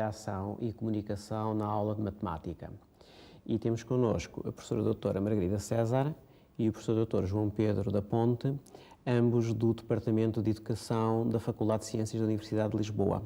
interação e comunicação na aula de matemática. E temos connosco a professora doutora Margarida César e o professor doutor João Pedro da Ponte, ambos do Departamento de Educação da Faculdade de Ciências da Universidade de Lisboa.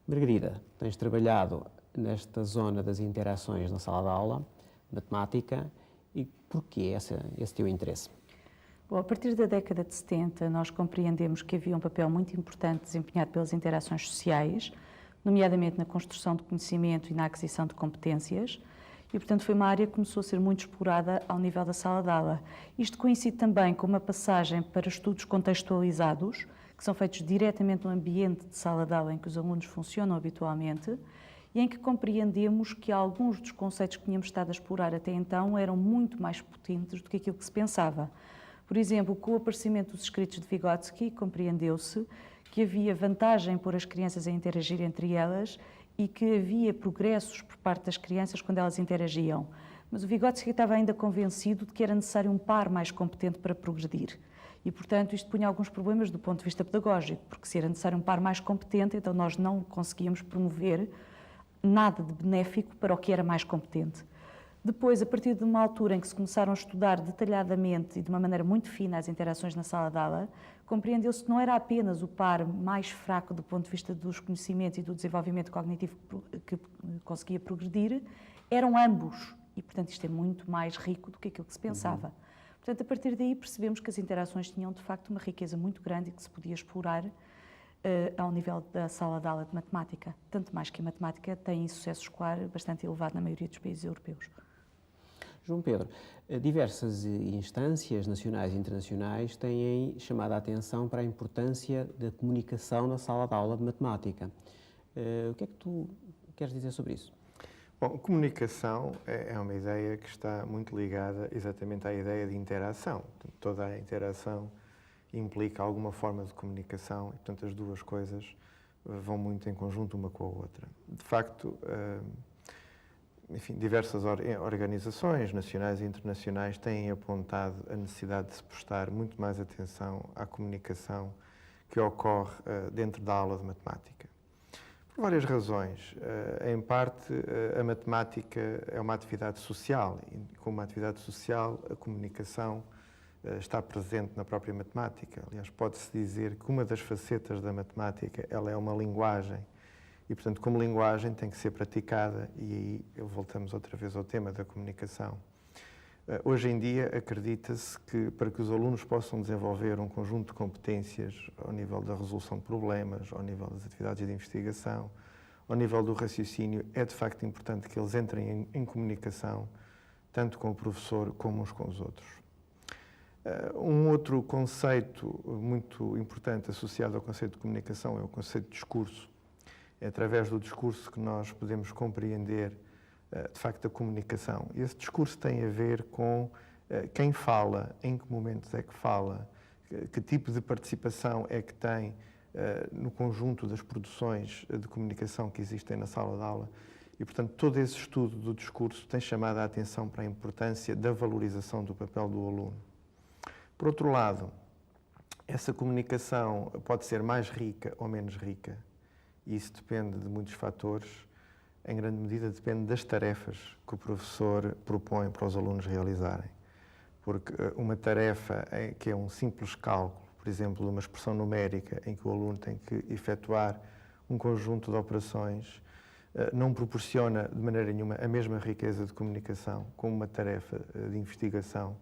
Margarida, tens trabalhado nesta zona das interações na sala de aula, matemática, e porquê esse teu interesse? Bom, a partir da década de 70, nós compreendemos que havia um papel muito importante desempenhado pelas interações sociais, nomeadamente na construção de conhecimento e na aquisição de competências, e, portanto, foi uma área que começou a ser muito explorada ao nível da sala de aula. Isto coincide também com uma passagem para estudos contextualizados, que são feitos diretamente no ambiente de sala de aula em que os alunos funcionam habitualmente, e em que compreendemos que alguns dos conceitos que tínhamos estado a explorar até então eram muito mais potentes do que aquilo que se pensava. Por exemplo, com o aparecimento dos escritos de Vygotsky, compreendeu-se que havia vantagem por as crianças a interagir entre elas e que havia progressos por parte das crianças quando elas interagiam. Mas o Vygotsky estava ainda convencido de que era necessário um par mais competente para progredir. E, portanto, isto punha alguns problemas do ponto de vista pedagógico, porque se era necessário um par mais competente, então nós não conseguíamos promover nada de benéfico para o que era mais competente. Depois, a partir de uma altura em que se começaram a estudar detalhadamente e de uma maneira muito fina as interações na sala de aula, compreendeu-se que não era apenas o par mais fraco do ponto de vista dos conhecimentos e do desenvolvimento cognitivo que conseguia progredir, eram ambos. E, portanto, isto é muito mais rico do que aquilo que se pensava. Portanto, a partir daí percebemos que as interações tinham, de facto, uma riqueza muito grande e que se podia explorar ao nível da sala de aula de matemática. Tanto mais que a matemática tem sucesso escolar bastante elevado na maioria dos países europeus. João Pedro, diversas instâncias nacionais e internacionais têm chamado a atenção para a importância da comunicação na sala de aula de matemática. O que é que tu queres dizer sobre isso? Bom, comunicação é uma ideia que está muito ligada exatamente à ideia de interação. Toda a interação implica alguma forma de comunicação e, portanto, as duas coisas vão muito em conjunto uma com a outra. De facto, enfim, diversas organizações nacionais e internacionais têm apontado a necessidade de se prestar muito mais atenção à comunicação que ocorre dentro da aula de matemática. Por várias razões. Em parte, a matemática é uma atividade social e, como uma atividade social, a comunicação está presente na própria matemática. Aliás, pode-se dizer que uma das facetas da matemática ela é uma linguagem e, portanto, como linguagem tem que ser praticada e aí voltamos outra vez ao tema da comunicação. Hoje em dia, acredita-se que para que os alunos possam desenvolver um conjunto de competências ao nível da resolução de problemas, ao nível das atividades de investigação, ao nível do raciocínio, é de facto importante que eles entrem em comunicação, tanto com o professor como uns com os outros. Um outro conceito muito importante associado ao conceito de comunicação é o conceito de discurso. É através do discurso que nós podemos compreender, de facto, a comunicação. E esse discurso tem a ver com quem fala, em que momentos é que fala, que tipo de participação é que tem no conjunto das produções de comunicação que existem na sala de aula. E, portanto, todo esse estudo do discurso tem chamado a atenção para a importância da valorização do papel do aluno. Por outro lado, essa comunicação pode ser mais rica ou menos rica. E isso depende de muitos fatores. Em grande medida depende das tarefas que o professor propõe para os alunos realizarem. Porque uma tarefa que é um simples cálculo, por exemplo, de uma expressão numérica em que o aluno tem que efetuar um conjunto de operações, não proporciona de maneira nenhuma a mesma riqueza de comunicação como uma tarefa de investigação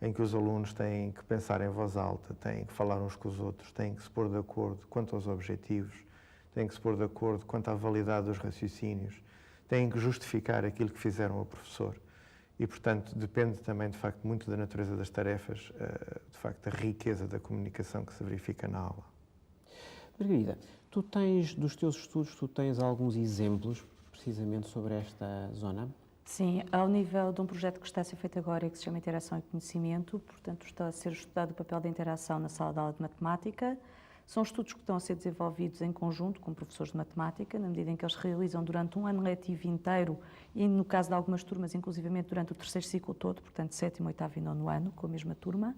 em que os alunos têm que pensar em voz alta, têm que falar uns com os outros, têm que se pôr de acordo quanto aos objetivos, têm que se pôr de acordo quanto à validade dos raciocínios, têm que justificar aquilo que fizeram ao professor. E, portanto, depende também, de facto, muito da natureza das tarefas, de facto, da riqueza da comunicação que se verifica na aula. Margarida, tu tens, dos teus estudos, tu tens alguns exemplos, precisamente, sobre esta zona? Sim, ao nível de um projeto que está a ser feito agora e que se chama Interação e Conhecimento, portanto, está a ser estudado o papel da interação na sala de aula de matemática. São estudos que estão a ser desenvolvidos em conjunto com professores de matemática, na medida em que eles realizam durante um ano letivo inteiro e, no caso de algumas turmas, inclusivamente durante o terceiro ciclo todo, portanto, sétimo, oitavo e nono ano, com a mesma turma.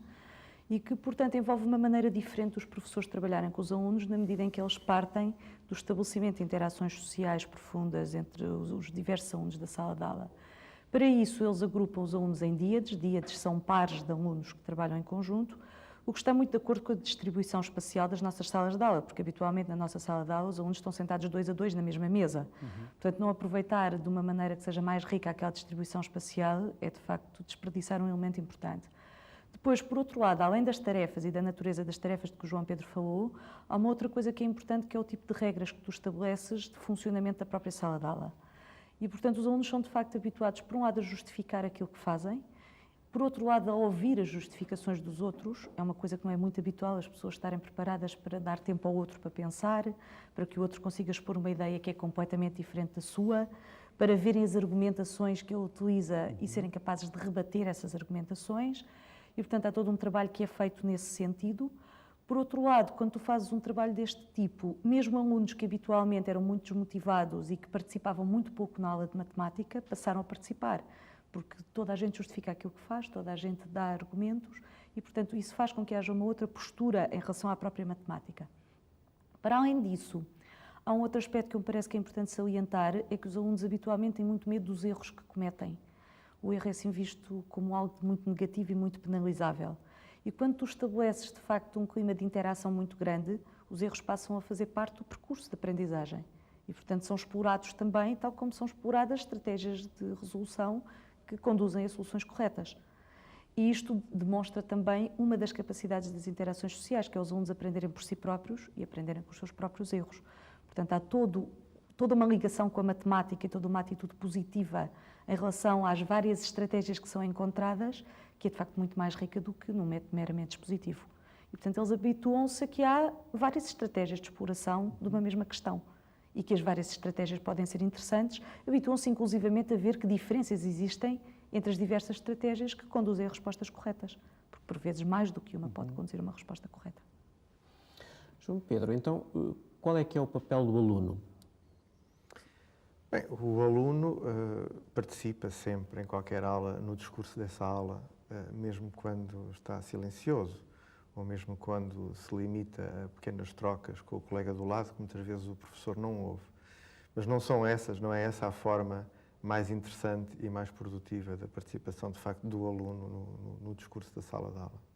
e que, portanto, envolve uma maneira diferente dos professores trabalharem com os alunos, na medida em que eles partem do estabelecimento de interações sociais profundas entre os diversos alunos da sala de aula. Para isso, eles agrupam os alunos em díades. Díades são pares de alunos que trabalham em conjunto, o que está muito de acordo com a distribuição espacial das nossas salas de aula, porque habitualmente na nossa sala de aula os alunos estão sentados 2 a 2 na mesma mesa. Portanto, não aproveitar de uma maneira que seja mais rica aquela distribuição espacial é, de facto, desperdiçar um elemento importante. Depois, por outro lado, além das tarefas e da natureza das tarefas de que o João Pedro falou, há uma outra coisa que é importante, que é o tipo de regras que tu estabeleces de funcionamento da própria sala de aula. E, portanto, os alunos são, de facto, habituados, por um lado, a justificar aquilo que fazem, por outro lado, a ouvir as justificações dos outros. É uma coisa que não é muito habitual, as pessoas estarem preparadas para dar tempo ao outro para pensar, para que o outro consiga expor uma ideia que é completamente diferente da sua, para verem as argumentações que ele utiliza e serem capazes de rebater essas argumentações. E, portanto, há todo um trabalho que é feito nesse sentido. Por outro lado, quando tu fazes um trabalho deste tipo, mesmo alunos que habitualmente eram muito desmotivados e que participavam muito pouco na aula de matemática, passaram a participar, porque toda a gente justifica aquilo que faz, toda a gente dá argumentos e, portanto, isso faz com que haja uma outra postura em relação à própria matemática. Para além disso, há um outro aspecto que me parece que é importante salientar, é que os alunos habitualmente têm muito medo dos erros que cometem. O erro é assim visto como algo muito negativo e muito penalizável. E quando tu estabeleces, de facto, um clima de interação muito grande, os erros passam a fazer parte do percurso de aprendizagem. E, portanto, são explorados também, tal como são exploradas estratégias de resolução que conduzem a soluções corretas. E isto demonstra também uma das capacidades das interações sociais, que é os alunos aprenderem por si próprios e aprenderem com os seus próprios erros. Portanto, há toda uma ligação com a matemática e toda uma atitude positiva em relação às várias estratégias que são encontradas, que é de facto muito mais rica do que num método meramente expositivo. E, portanto, eles habituam-se a que há várias estratégias de exploração de uma mesma questão e que as várias estratégias podem ser interessantes, habituam-se inclusivamente a ver que diferenças existem entre as diversas estratégias que conduzem a respostas corretas, porque por vezes mais do que uma pode conduzir a uma resposta correta. João Pedro, então, qual é que é o papel do aluno? Bem, o aluno participa sempre em qualquer aula, no discurso dessa aula, mesmo quando está silencioso, ou mesmo quando se limita a pequenas trocas com o colega do lado, que muitas vezes o professor não ouve. Mas não é essa a forma mais interessante e mais produtiva da participação, de facto, do aluno no discurso da sala de aula.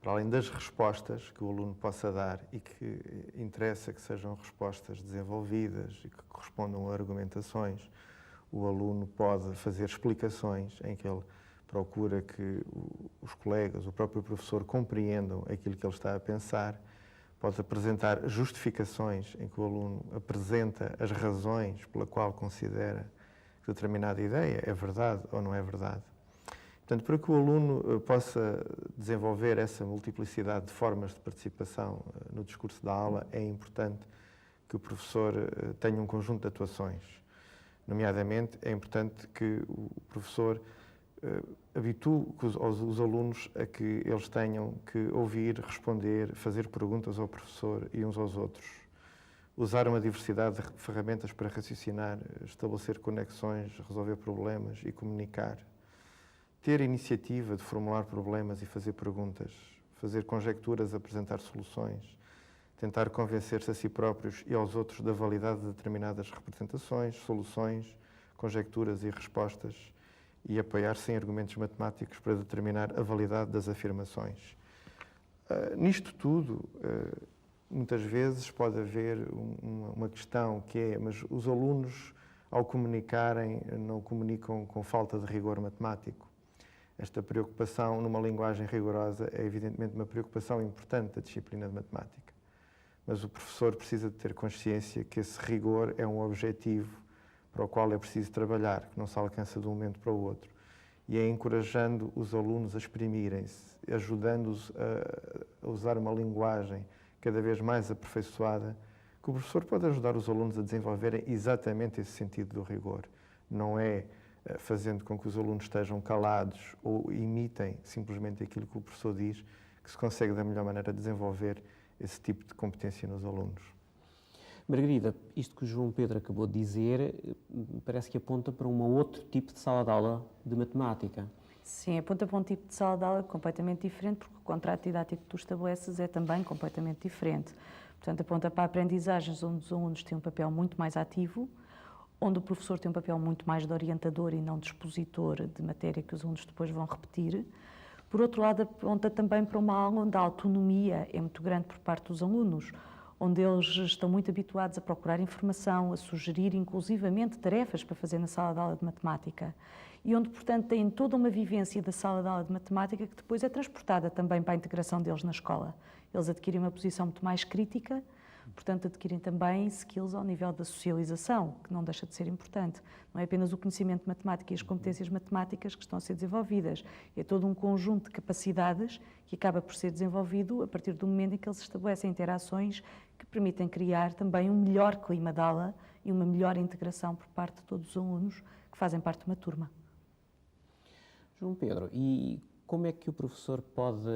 Para além das respostas que o aluno possa dar e que interessa que sejam respostas desenvolvidas e que correspondam a argumentações, o aluno pode fazer explicações em que ele procura que os colegas, o próprio professor, compreendam aquilo que ele está a pensar, pode apresentar justificações em que o aluno apresenta as razões pela qual considera que determinada ideia é verdade ou não é verdade. Portanto, para que o aluno possa desenvolver essa multiplicidade de formas de participação no discurso da aula, é importante que o professor tenha um conjunto de atuações. Nomeadamente, é importante que o professor habitue os alunos a que eles tenham que ouvir, responder, fazer perguntas ao professor e uns aos outros. Usar uma diversidade de ferramentas para raciocinar, estabelecer conexões, resolver problemas e comunicar. Ter iniciativa de formular problemas e fazer perguntas, fazer conjecturas, apresentar soluções, tentar convencer-se a si próprios e aos outros da validade de determinadas representações, soluções, conjecturas e respostas e apoiar-se em argumentos matemáticos para determinar a validade das afirmações. Nisto tudo, muitas vezes pode haver uma questão que é, mas os alunos, ao comunicarem, não comunicam com falta de rigor matemático. Esta preocupação numa linguagem rigorosa é evidentemente uma preocupação importante da disciplina de matemática. Mas o professor precisa de ter consciência que esse rigor é um objetivo para o qual é preciso trabalhar, que não se alcança de um momento para o outro. E é encorajando os alunos a exprimirem-se, ajudando-os a usar uma linguagem cada vez mais aperfeiçoada, que o professor pode ajudar os alunos a desenvolverem exatamente esse sentido do rigor. Não é fazendo com que os alunos estejam calados ou imitem simplesmente aquilo que o professor diz, que se consegue da melhor maneira desenvolver esse tipo de competência nos alunos. Margarida, isto que o João Pedro acabou de dizer parece que aponta para um outro tipo de sala de aula de matemática. Sim, aponta para um tipo de sala de aula completamente diferente, porque o contrato didático que tu estabeleces é também completamente diferente. Portanto, aponta para aprendizagens onde os alunos têm um papel muito mais ativo, onde o professor tem um papel muito mais de orientador e não de expositor de matéria que os alunos depois vão repetir. Por outro lado, aponta também para uma aula onde a autonomia é muito grande por parte dos alunos, onde eles estão muito habituados a procurar informação, a sugerir inclusivamente tarefas para fazer na sala de aula de matemática. E onde, portanto, têm toda uma vivência da sala de aula de matemática que depois é transportada também para a integração deles na escola. Eles adquirem uma posição muito mais crítica, portanto, adquirem também skills ao nível da socialização, que não deixa de ser importante. Não é apenas o conhecimento de matemática e as competências matemáticas que estão a ser desenvolvidas, é todo um conjunto de capacidades que acaba por ser desenvolvido a partir do momento em que eles estabelecem interações que permitem criar também um melhor clima de aula e uma melhor integração por parte de todos os alunos que fazem parte de uma turma. João Pedro, e como é que o professor pode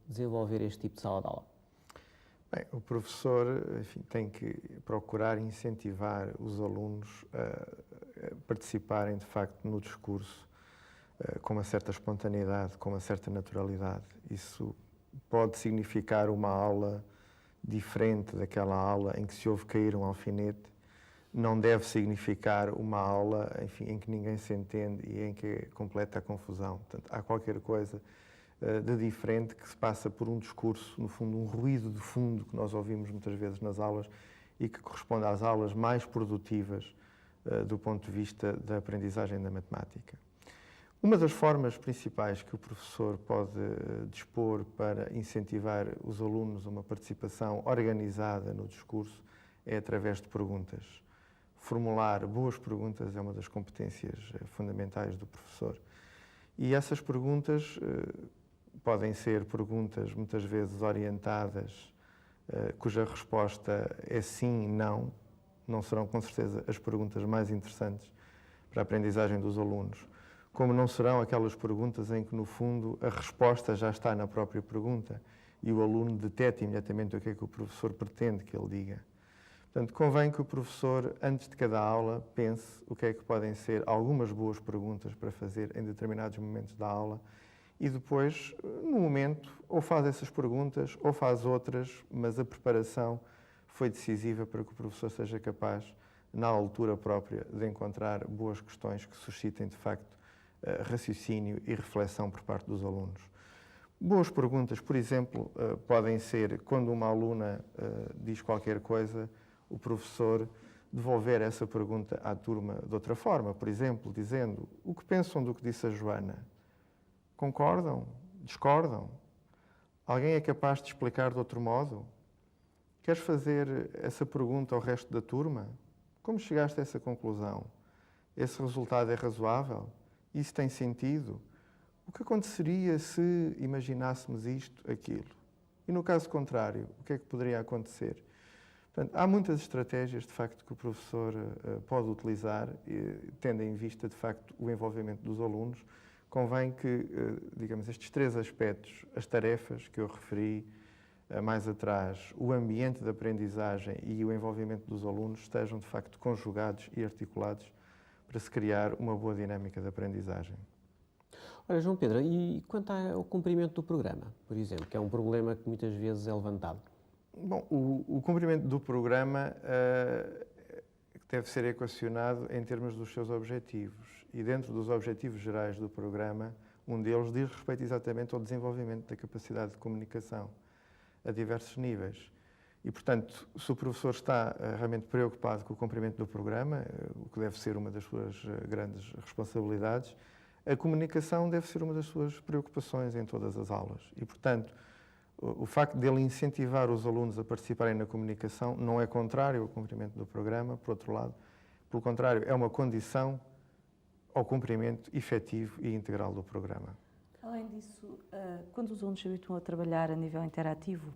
desenvolver este tipo de sala de aula? Bem, o professor, enfim, tem que procurar incentivar os alunos a participarem, de facto, no discurso com uma certa espontaneidade, com uma certa naturalidade. Isso pode significar uma aula diferente daquela aula em que se ouve cair um alfinete. Não deve significar uma aula, enfim, em que ninguém se entende e em que é completa a confusão. Portanto, há qualquer coisa de diferente que se passa por um discurso, no fundo, um ruído de fundo que nós ouvimos muitas vezes nas aulas e que corresponde às aulas mais produtivas do ponto de vista da aprendizagem da matemática. Uma das formas principais que o professor pode dispor para incentivar os alunos a uma participação organizada no discurso é através de perguntas. Formular boas perguntas é uma das competências fundamentais do professor. E essas perguntas podem ser perguntas muitas vezes orientadas, cuja resposta é sim, não. Não serão com certeza as perguntas mais interessantes para a aprendizagem dos alunos, como não serão aquelas perguntas em que, no fundo, a resposta já está na própria pergunta e o aluno detecta imediatamente o que é que o professor pretende que ele diga. Portanto, convém que o professor, antes de cada aula, pense o que é que podem ser algumas boas perguntas para fazer em determinados momentos da aula e depois, no momento, ou faz essas perguntas ou faz outras, mas a preparação foi decisiva para que o professor seja capaz, na altura própria, de encontrar boas questões que suscitem, de facto, raciocínio e reflexão por parte dos alunos. Boas perguntas, por exemplo, podem ser quando uma aluna diz qualquer coisa, o professor devolver essa pergunta à turma de outra forma, por exemplo, dizendo: o que pensam do que disse a Joana? Concordam? Discordam? Alguém é capaz de explicar de outro modo? Queres fazer essa pergunta ao resto da turma? Como chegaste a essa conclusão? Esse resultado é razoável? Isso tem sentido? O que aconteceria se imaginássemos isto, aquilo? E no caso contrário, o que é que poderia acontecer? Portanto, há muitas estratégias, de facto, que o professor pode utilizar, tendo em vista, de facto, o envolvimento dos alunos. Convém que, digamos, estes três aspectos, as tarefas que eu referi mais atrás, o ambiente de aprendizagem e o envolvimento dos alunos estejam, de facto, conjugados e articulados para se criar uma boa dinâmica de aprendizagem. Ora, João Pedro, e quanto ao cumprimento do programa, por exemplo, que é um problema que muitas vezes é levantado? Bom, o cumprimento do programa deve ser equacionado em termos dos seus objetivos. E dentro dos objetivos gerais do programa, um deles diz respeito exatamente ao desenvolvimento da capacidade de comunicação a diversos níveis. E, portanto, se o professor está realmente preocupado com o cumprimento do programa, o que deve ser uma das suas grandes responsabilidades, a comunicação deve ser uma das suas preocupações em todas as aulas. E, portanto, o facto dele incentivar os alunos a participarem na comunicação não é contrário ao cumprimento do programa, por outro lado, pelo contrário, é uma condição ao cumprimento efetivo e integral do programa. Além disso, quando os alunos se habituam a trabalhar a nível interativo,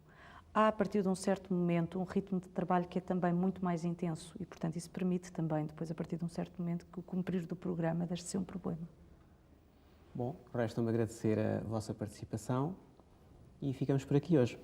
há, a partir de um certo momento, um ritmo de trabalho que é também muito mais intenso e, portanto, isso permite também, depois, a partir de um certo momento, que o cumprir do programa deixe de ser um problema. Bom, resta-me agradecer a vossa participação e ficamos por aqui hoje.